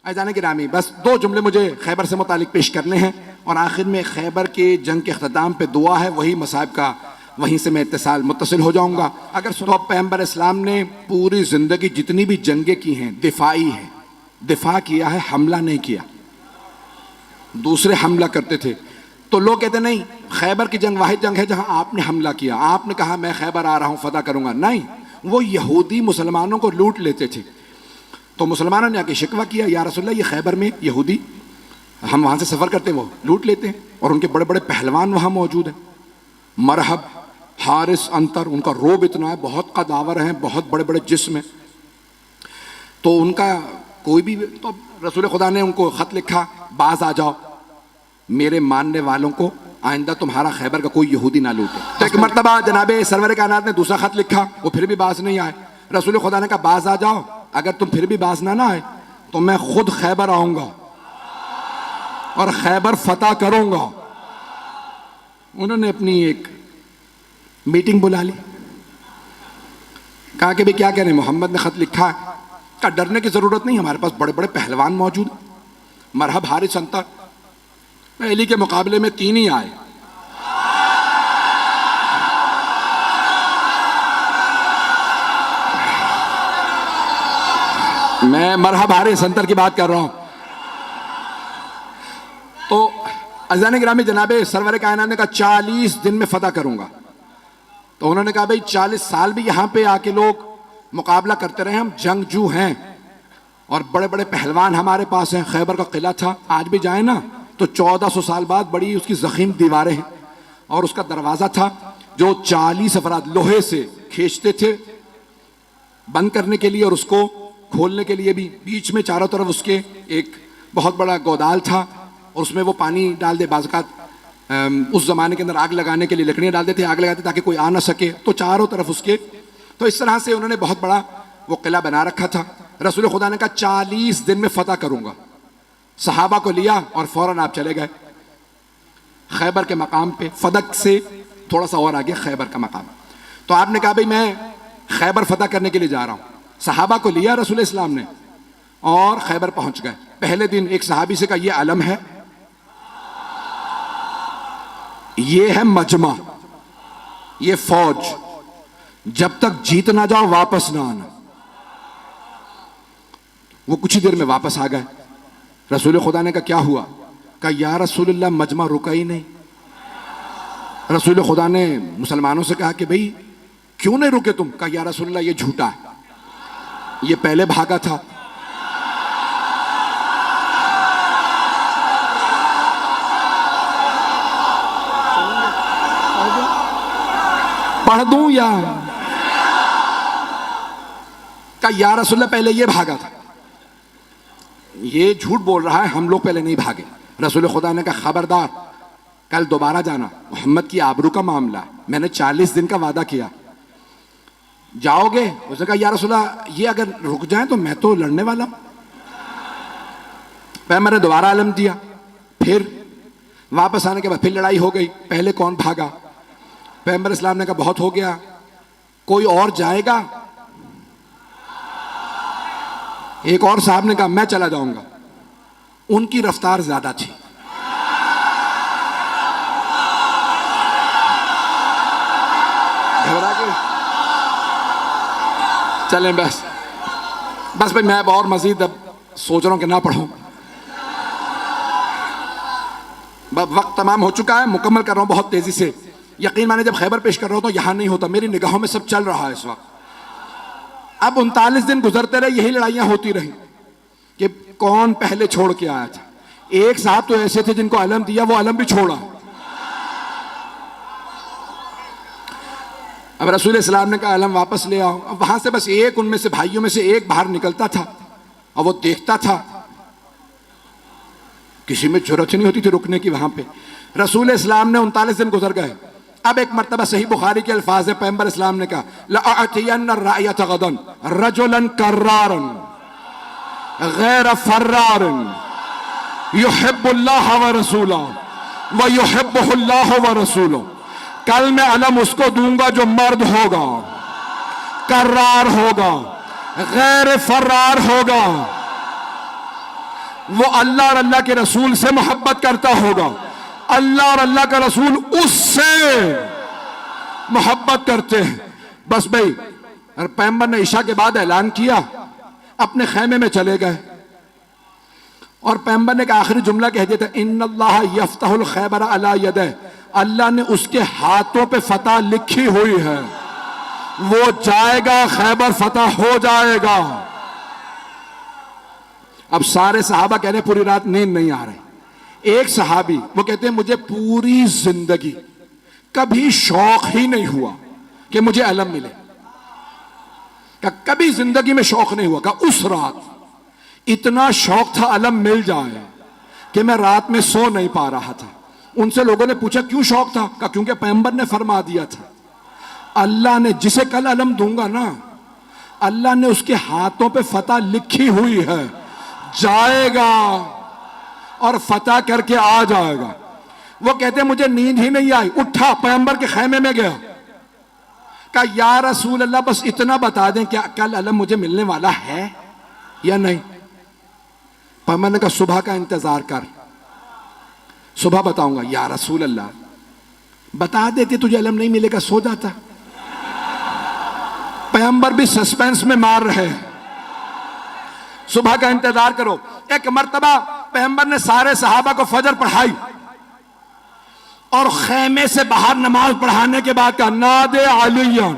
अज़ान गिरामी, बस 2 जुमले मुझे खैबर से मुतालिक पेश करने हैं और आखिर में खैबर के जंग के अख्ताम पे दुआ है, वही मसाइब का, वहीं से मैं मुत्तसिल हो जाऊंगा। अगर सुनो, पैगंबर इस्लाम ने पूरी जिंदगी जितनी भी जंगें की हैं दिफाई है, दिफा किया है, हमला नहीं किया। दूसरे हमला करते थे तो लोग कहते नहीं, खैबर की जंग वाहिद जंग है जहां आपने हमला किया, आपने कहा मैं खैबर आ रहा हूं फतह करूंगा। नहीं, वो यहूदी मुसलमानों को लूट लेते थे। तो मुसलमानों ने आके शिकवा किया, या रसूलल्लाह ये खैबर में यहूदी, हम वहां से सफर करते वो लूट लेते हैं और उनके बड़े बड़े पहलवान वहां मौजूद हैं, मरहब, हारिस, अंतर, उनका रोब इतना है, बहुत कदावर हैं, बहुत बड़े बड़े जिस्म हैं। तो उनका कोई भी, तो रसूल खुदा ने उनको खत लिखा, बाज आ जाओ, मेरे मानने वालों को आइंदा तुम्हारा खैबर का कोई यहूदी ना लूटे। तो एक मरतबा जनाबे सरवर कायनात ने दूसरा खत लिखा, वो फिर भी बाज नहीं आए। रसूल खुदा ने कहा बाज आ जाओ, अगर तुम फिर भी बाज ना आए तो मैं खुद खैबर आऊंगा और खैबर फतह करूंगा। उन्होंने अपनी एक मीटिंग बुला ली, कहा कि भाई क्या कह रहे हैं, मोहम्मद ने खत लिखा है। कहा डरने की जरूरत नहीं, हमारे पास बड़े बड़े पहलवान मौजूद, मरहब, हारिस, अंतर, पहली के मुकाबले में 3 ही आए। मैं मरहब, हारिस, अंतर की बात कर रहा हूं। तो अज़ान गिरामी जनाबे सरवर कायनात ने कहा 40 दिन में फतह करूंगा। तो उन्होंने कहा भाई 40 साल भी यहां पे आके लोग मुकाबला करते रहे, हम जंगजू हैं और बड़े बड़े पहलवान हमारे पास हैं। खैबर का किला था, आज भी जाए ना तो 1400 साल बाद बड़ी उसकी जखीम दीवारें हैं और उसका दरवाजा था जो 40 अफराद लोहे से खींचते थे बंद करने के लिए और उसको खोलने के लिए भी। बीच में चारों तरफ उसके एक बहुत बड़ा गोदाल था और उसमें वो पानी डाल दे, बाज़ात उस जमाने के अंदर आग लगाने के लिए लकड़ियां डाल देते, आग लगाते ताकि कोई आ ना सके। तो चारों तरफ उसके, तो इस तरह से उन्होंने बहुत बड़ा वो किला बना रखा था। रसूल खुदा ने कहा 40 दिन में फतह करूंगा। सहाबा को लिया और फौरन आप चले गए खैबर के मकाम पे, फदक से थोड़ा सा और आगे खैबर का मकाम। तो आपने कहा भाई मैं खैबर फतह करने के लिए जा रहा हूं। सहाबा को लिया रसूल इस्लाम ने और खैबर पहुंच गए। पहले दिन एक सहाबी से कहा ये अलम है, ये है मजमा, ये फौज, जब तक जीत ना जाओ वापस ना आना। वो कुछ ही देर में वापस आ गए। रसूल खुदा ने कहा क्या हुआ? कहा या रसूलल्लाह मजमा रुका ही नहीं। रसूल खुदा ने मुसलमानों से कहा कि भाई क्यों नहीं रुके तुम? कहा या रसूलल्लाह ये झूठा है, ये पहले भागा था। पढ़ दूं या? कहा या रसूलल्लाह पहले ये भागा था, ये झूठ बोल रहा है, हम लोग पहले नहीं भागे। रसूल खुदा ने कहा खबरदार, कल दोबारा जाना, मोहम्मद की आबरू का मामला, मैंने 40 दिन का वादा किया, जाओगे? उसने कहा या रसूलल्लाह ये अगर रुक जाए तो मैं तो लड़ने वाला हूं। पैगंबर ने दोबारा अलम दिया, फिर वापस आने के बाद फिर लड़ाई हो गई। पहले कौन भागा? पैगंबर इस्लाम ने कहा बहुत हो गया, कोई और जाएगा? एक और साहब ने कहा मैं चला जाऊंगा। उनकी रफ्तार ज्यादा थी। घबरा के चलें बस भाई, मैं अब और मजीद अब सोच रहा हूं कि ना पढ़ूं। वक्त तमाम हो चुका है, मुकम्मल कर रहा हूं बहुत तेजी से। यकीन माने जब खैबर पेश कर रहा हूं तो यहां नहीं होता, मेरी निगाहों में सब चल रहा है इस वक्त। अब 39 दिन गुजरते रहे, यही लड़ाइयां होती रही कि कौन पहले छोड़ के आया था। एक साहब तो ऐसे थे जिनको अलम दिया, वो अलम भी छोड़ा। अब रसूल इस्लाम ने कहा अलम वापस ले आओ। अब वहां से बस एक, उनमें से भाइयों में से एक बाहर निकलता था और वो देखता था, किसी में जरूरत नहीं होती थी रुकने की वहां पे। रसूल इस्लाम ने 39 दिन गुजर गए। अब एक मर्तबा सही बुखारी के अल्फाज है, पैगंबर इस्लाम ने कहा लअतियन्न रायत गदन रजुलन कर्रारन गैर फर्रारन युहिब्बुल्लाह व रसूलहु व युहिब्बुहुल्लाह व रसूलुहु। कल मैं अलम उसको दूंगा जो मर्द होगा, कर्रार होगा, गैर फर्रार होगा, वो अल्लाह और अल्लाह के रसूल से मोहब्बत करता होगा, अल्लाह और अल्लाह का रसूल उससे मोहब्बत करते हैं। बस भाई, और पैगंबर ने ईशा के बाद ऐलान किया, अपने खैमे में चले गए और पैगंबर ने का आखिरी जुमला कह दिया था, इन्नल्लाह यफ्तहुल खैबर अला यदैह, अल्लाह ने उसके हाथों पे फतह लिखी हुई है, वो जाएगा, खैबर फतह हो जाएगा। अब सारे सहाबा कह रहे पूरी रात नींद नहीं आ रही। एक सहाबी वो कहते हैं मुझे पूरी जिंदगी कभी शौक ही नहीं हुआ कि मुझे अलम मिले, का कभी जिंदगी में शौक नहीं हुआ, का उस रात इतना शौक था अलम मिल जाए कि मैं रात में सो नहीं पा रहा था। उनसे लोगों ने पूछा क्यों शौक था, का क्योंकि पैगंबर ने फरमा दिया था, अल्लाह ने जिसे कल अलम दूंगा ना, अल्लाह ने उसके हाथों पे फतह लिखी हुई है, जाएगा और फतह करके आ जाएगा। वो कहते मुझे नींद ही नहीं आई, उठा पैगंबर के खैमे में गया, कहा या रसूल अल्लाह बस इतना बता दें क्या कल अलम मुझे मिलने वाला है या नहीं। पैगंबर ने कहा सुबह का इंतजार कर, सुबह बताऊंगा। या रसूल अल्लाह बता देते तुझे अलम नहीं मिलेगा, सो जाता। पैगंबर भी सस्पेंस में मार रहे हैं, सुबह का इंतजार करो। एक मर्तबा पैगंबर ने सारे सहाबा को फजर पढ़ाई और खैमे से बाहर नमाज पढ़ाने के बाद कहा नादे अलियन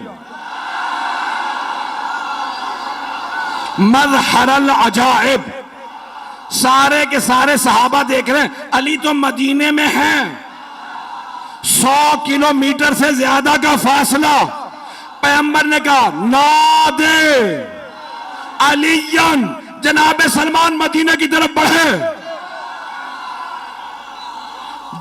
मज़हरल अजाइब। सारे के सारे सहाबा देख रहे हैं, अली तो मदीने में हैं, 100 किलोमीटर से ज्यादा का फासला। पैगंबर ने कहा नादे अलियन, जनाबे सलमान मदीना की तरफ बढ़े।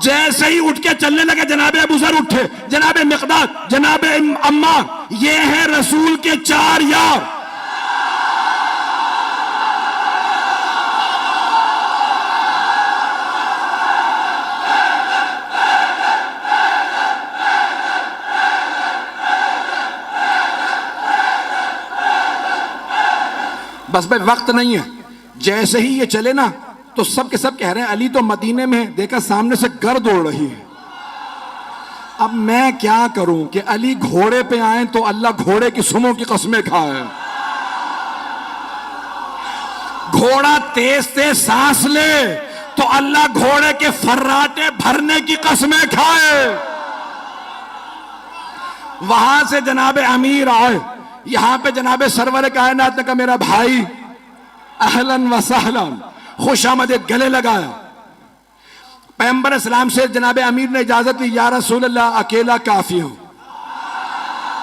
जैसे ही उठ के चलने लगे जनाबे अबू ज़र उठे, जनाबे मिक़दाद, जनाबे अम्मार, ये हैं रसूल के 4 यार। बस भाई वक्त नहीं है, जैसे ही ये चले ना तो सब के सब कह रहे हैं अली तो मदीने में है, देखा सामने से गर्द उड़ रही है। अब मैं क्या करूं कि अली घोड़े पे आए तो अल्लाह घोड़े की सुमों की कसमें खाए, घोड़ा तेज तेज सांस ले तो अल्लाह घोड़े के फर्राटे भरने की कसमें खाए। वहां से जनाबे अमीर आए, यहां पे जनाबे सरवर कायनात ने कहा मेरा भाई अहलन व सहलन, खुशामदीद, गले लगाया। पैगंबर इस्लाम से जनाबे अमीर ने इजाजत दी, या रसूल अल्लाह अकेला काफी हूं।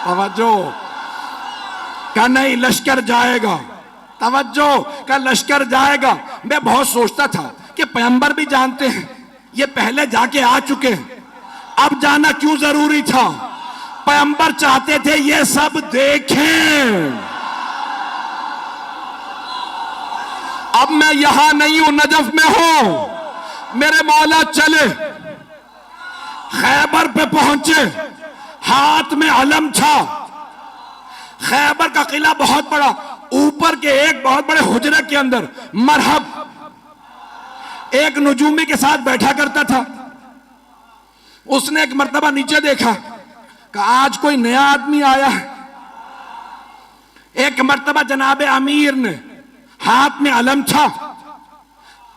तवज्जो का नहीं, लश्कर जाएगा, तवज्जो का लश्कर जाएगा। मैं बहुत सोचता था कि पैगंबर भी जानते हैं ये पहले जाके आ चुके हैं, अब जाना क्यों जरूरी था। पैगंबर चाहते थे ये सब देखें। अब मैं यहां नहीं हूं, नजफ में हूं, मेरे मौला चले, खैबर पे पहुंचे, हाथ में अलम था। खैबर का किला बहुत बड़ा, ऊपर के एक बहुत बड़े हुजरे के अंदर मरहब एक नजूमी के साथ बैठा करता था। उसने एक मर्तबा नीचे देखा कि आज कोई नया आदमी आया है। एक मर्तबा जनाबे अमीर ने, हाथ में अलम था,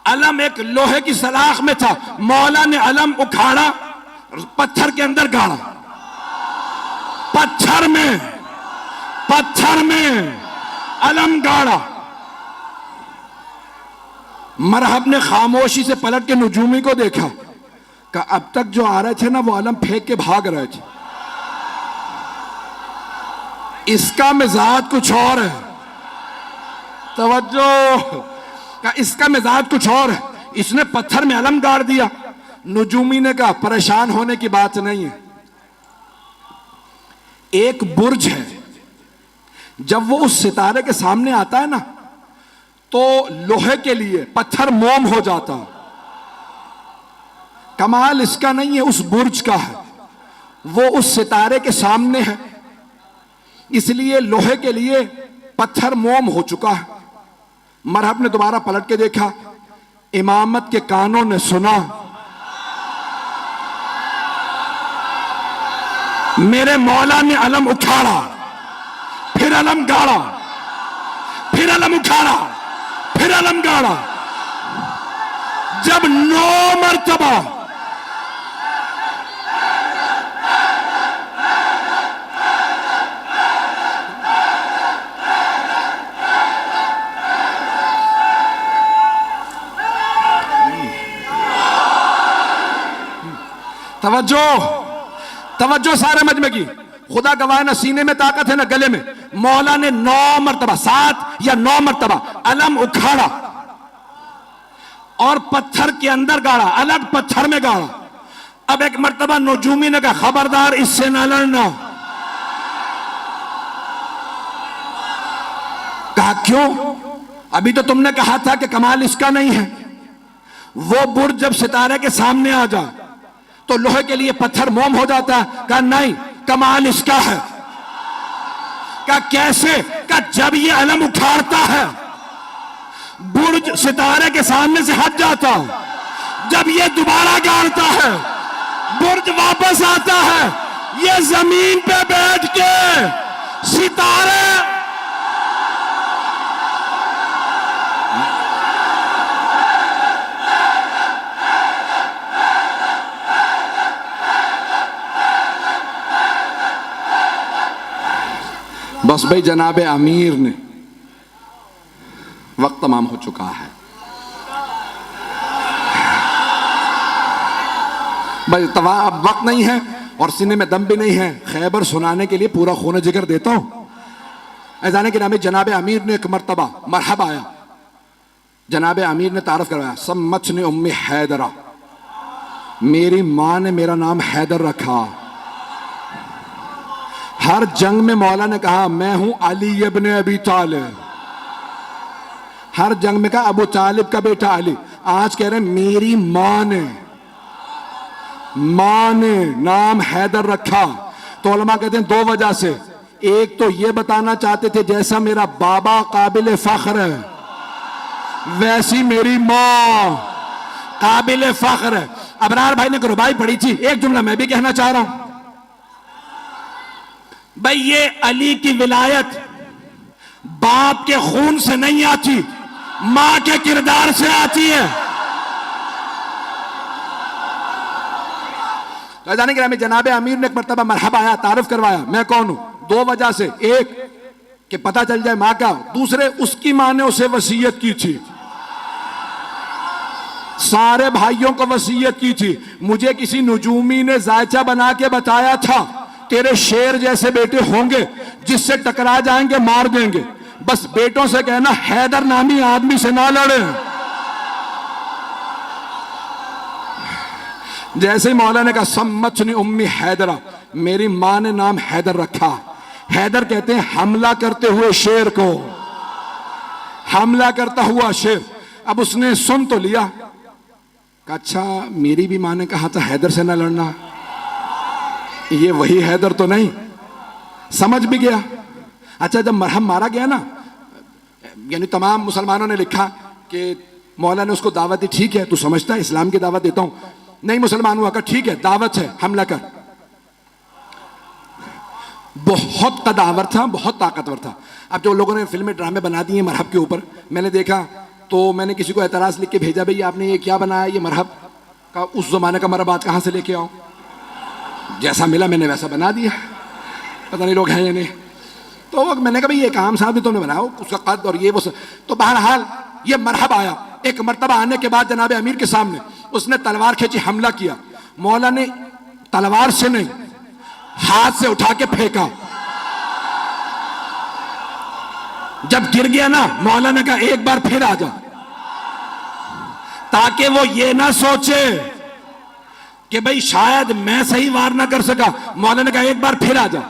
अलम एक लोहे की सलाख में था, मौला ने अलम उखाड़ा, पत्थर के अंदर गाड़ा, पत्थर में अलम गाड़ा। मरहब ने खामोशी से पलट के नजूमी को देखा कि अब तक जो आ रहे थे ना वो अलम फेंक के भाग रहे थे, इसका मिजाज कुछ और है। तवज्जो का इसका मिजाज कुछ और है, इसने पत्थर में अलम गाड़ दिया। नजूमी ने कहा परेशान होने की बात नहीं है, एक बुर्ज है, जब वो उस सितारे के सामने आता है ना तो लोहे के लिए पत्थर मोम हो जाता। कमाल इसका नहीं है, उस बुर्ज का है, वो उस सितारे के सामने है, इसलिए लोहे के लिए पत्थर मोम हो चुका है। मरहब ने दोबारा पलट के देखा, इमामत के कानों ने सुना, मेरे मौला ने अलम उखाड़ा, फिर अलम गाड़ा, फिर अलम उखाड़ा, फिर अलम गाड़ा। जब 9 मरतबा तवज्जो तवज्जो सारे मजमे की, खुदा गवाह ना सीने में ताकत है ना गले में। मौला ने 9 मरतबा, 7 या 9 मरतबा अलम उखाड़ा और पत्थर के अंदर गाड़ा, अलग पत्थर में गाड़ा। अब एक मरतबा नजूमी ने कहा खबरदार इससे ना लड़ना। कहा क्यों? अभी तो तुमने कहा था कि कमाल इसका नहीं है। वो बुर्ज जब सितारे के सामने आ जाए तो लोहे के लिए पत्थर मोम हो जाता है। कहा नहीं, कमाल इसका है। कहा कैसे? कहा जब ये अलम उखाड़ता है बुर्ज सितारे के सामने से हट जाता, जब ये दोबारा गाड़ता है बुर्ज वापस आता है, ये जमीन पे बैठ के सितारे बस भाई जनाबे अमीर ने, वक्त तमाम हो चुका है भाई, अब वक्त नहीं है और सीने में दम भी नहीं है। खैबर सुनाने के लिए पूरा खून जिगर देता हूं। ऐजाने के नामे जनाबे अमीर ने एक मरतबा मरहबा आया, जनाबे अमीर ने तारफ करवाया, सम्मत ने उम्मी हैदरा, मेरी मां ने मेरा नाम हैदर रखा। हर जंग में मौला ने कहा मैं हूं अली इब्न अबी तालिब, हर जंग में कहा अबू तालिब का बेटा अली। आज कह रहे हैं मेरी मां ने नाम हैदर रखा। तो उलमा कहते हैं 2 वजह से। एक तो ये बताना चाहते थे जैसा मेरा बाबा काबिल फख्र है वैसी मेरी मां काबिल फख्र है। अबरार भाई ने रुबाई पढ़ी थी, एक जुमला मैं भी कहना चाह रहा हूं भाई। ये अली की विलायत बाप के खून से नहीं आती, मां के किरदार से आती है। तो जाने के जनाबे अमीर ने एक मरतबा मरहबा आया, तारुफ करवाया मैं कौन हूं। 2 वजह से, एक कि पता चल जाए मां का, दूसरे उसकी मां ने उसे वसीयत की थी, सारे भाइयों को वसीयत की थी। मुझे किसी नजूमी ने जायचा बना के बताया था तेरे शेर जैसे बेटे होंगे, जिससे टकरा जाएंगे मार देंगे। बस बेटों से कहना हैदर नामी आदमी से ना लड़े। जैसे ही मौला ने कहा सम्मतनी उम्मी हैदरा, मेरी मां ने नाम हैदर रखा। हैदर कहते हैं हमला करते हुए शेर को, हमला करता हुआ शेर। अब उसने सुन तो लिया, कहा अच्छा मेरी भी मां ने कहा था हैदर से ना लड़ना, ये वही हैदर तो नहीं। समझ भी गया। अच्छा जब मरहम मारा गया ना, यानी तमाम मुसलमानों ने लिखा कि मौला ने उसको दावत दी, ठीक है तू समझता है इस्लाम की दावत देता हूं। नहीं मुसलमान हुआ, कहा ठीक है दावत है हमला कर। बहुत कदावर था, बहुत ताकतवर था। अब जो लोगों ने फिल्में ड्रामे बना दिए मरहब के ऊपर, मैंने देखा तो मैंने किसी को एतराज लिख के भेजा, भाई आपने ये क्या बनाया, ये मरहब का उस जमाने का मरहब आज कहां से लेके आओ। जैसा मिला मैंने वैसा बना दिया, पता नहीं लोग हैं या नहीं। तो मैंने कहा भाई ये काम साहब भी तुमने बनाया, उसका कद और ये वो सब। तो बहरहाल ये मरहब आया। एक मरतबा आने के बाद जनाब अमीर के सामने उसने तलवार खींची, हमला किया। मौला ने तलवार से नहीं हाथ से उठा के फेंका। जब गिर गया ना, मौला ने कहा एक बार फिर आ जा, ताकि वो ये ना सोचे कि भाई शायद मैं सही वार ना कर सका। मौला ने कहा एक बार फिर आ जा,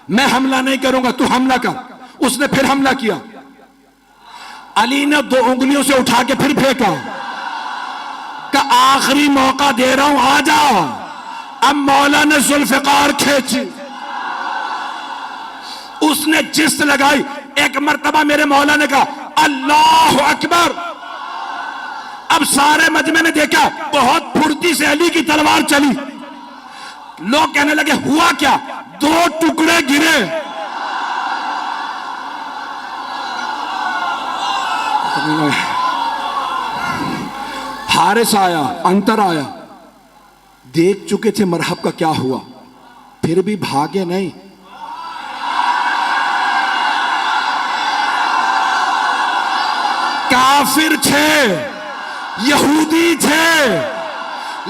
मैं हमला नहीं करूंगा, तू हमला कर। उसने फिर हमला किया। अली ने 2 उंगलियों से उठा के फिर फेंका, का आखिरी मौका दे रहा हूं आ जाओ। अब मौला ने जुल्फकार खींची, उसने जिस्त लगाई। एक मरतबा मेरे मौला ने कहा अल्लाह अकबर, अब सारे मजमे ने देखा बहुत फुर्ती से अली की तलवार चली। लोग कहने लगे हुआ क्या? 2 टुकड़े गिरे। हारिस आया, अंतर आया, देख चुके थे मरहब का क्या हुआ, फिर भी भागे नहीं। काफिर थे, यहूदी थे,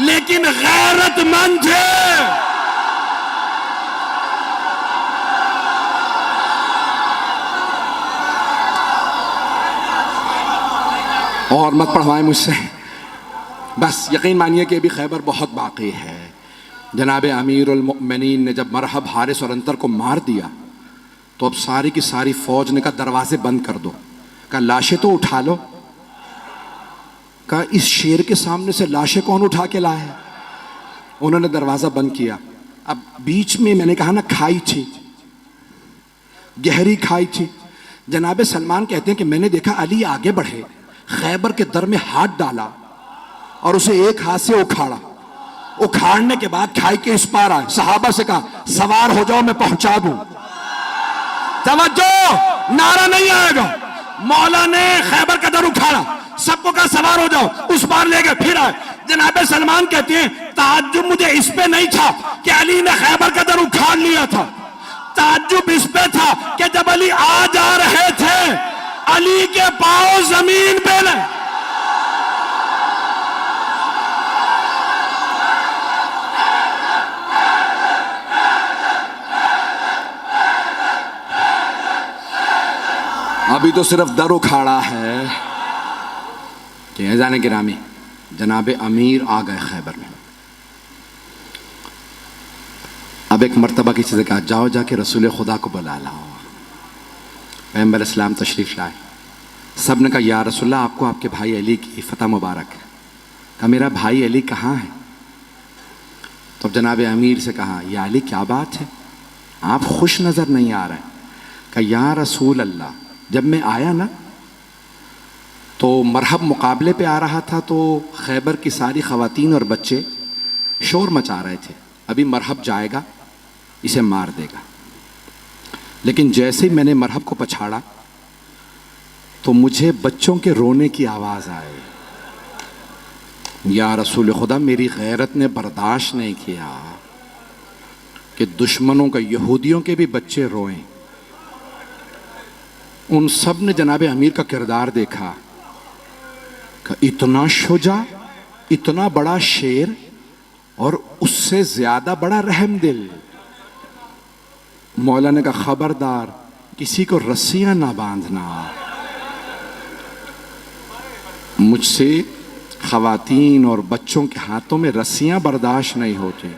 लेकिन गैरतमंद थे। और मत पढ़वाएं मुझसे, बस यकीन मानिए कि अभी खैबर बहुत बाकी है। जनाब अमीरुल मोमिनीन ने जब मरहब, हारिस और अंतर को मार दिया तो अब सारी की सारी फौज ने कहा दरवाजे बंद कर दो। कहा लाशें तो उठा लो। कहा इस शेर के सामने से लाशें कौन उठा के लाए है? उन्होंने दरवाजा बंद किया। अब बीच में मैंने कहा ना खाई थी, गहरी खाई थी। जनाब सलमान कहते हैं कि मैंने देखा अली आगे बढ़े, खैबर के दर में हाथ डाला और उसे एक हाथ से उखाड़ा। उखाड़ने के बाद खाई के इस पार आए, सहाबा से कहा सवार हो जाओ, मैं पहुंचा दूं। तवज्जो, नारा नहीं आएगा। मौला ने खैबर का दर उखाड़ा, सबको कहा सवार हो जाओ, उस पार ले गए, फिर आए। जनाब सलमान कहते हैं ताज्जुब मुझे इस पे नहीं था कि अली ने खैबर का दर उखाड़ लिया था, ताज्जुब इस पे था कि जब अली आ जा रहे थे अली के पांव जमीन पे नहीं। अभी तो सिर्फ दर उखाड़ा है कि जाने गिरामी जनाब अमीर आ गए खैबर में। अब एक मर्तबा किसी से कहा जाओ जाके रसूल खुदा को बुला लाओ। पैगंबर इस्लाम तशरीफ लाए। सब ने कहा या रसूलल्लाह आपको आपके भाई अली की फतह मुबारक है। कहा मेरा भाई अली कहाँ है? तो जनाब अमीर से कहा या अली क्या बात है, आप खुश नज़र नहीं आ रहे। कहा या रसूल अल्लाह, जब मैं आया ना तो मरहब मुकाबले पे आ रहा था तो खैबर की सारी ख़वातीन और बच्चे शोर मचा रहे थे, अभी मरहब जाएगा इसे मार देगा। लेकिन जैसे ही मैंने मरहब को पछाड़ा तो मुझे बच्चों के रोने की आवाज़ आई। या रसूल खुदा, मेरी गैरत ने बर्दाश्त नहीं किया कि दुश्मनों का, यहूदियों के भी बच्चे रोएं। उन सब ने जनाब अमीर का किरदार देखा कि इतना शुजा, इतना बड़ा शेर और उससे ज्यादा बड़ा रहमदिल। मौला ने कहा खबरदार किसी को रस्सियां ना बांधना, मुझसे खवातीन और बच्चों के हाथों में रस्सियां बर्दाश्त नहीं होती।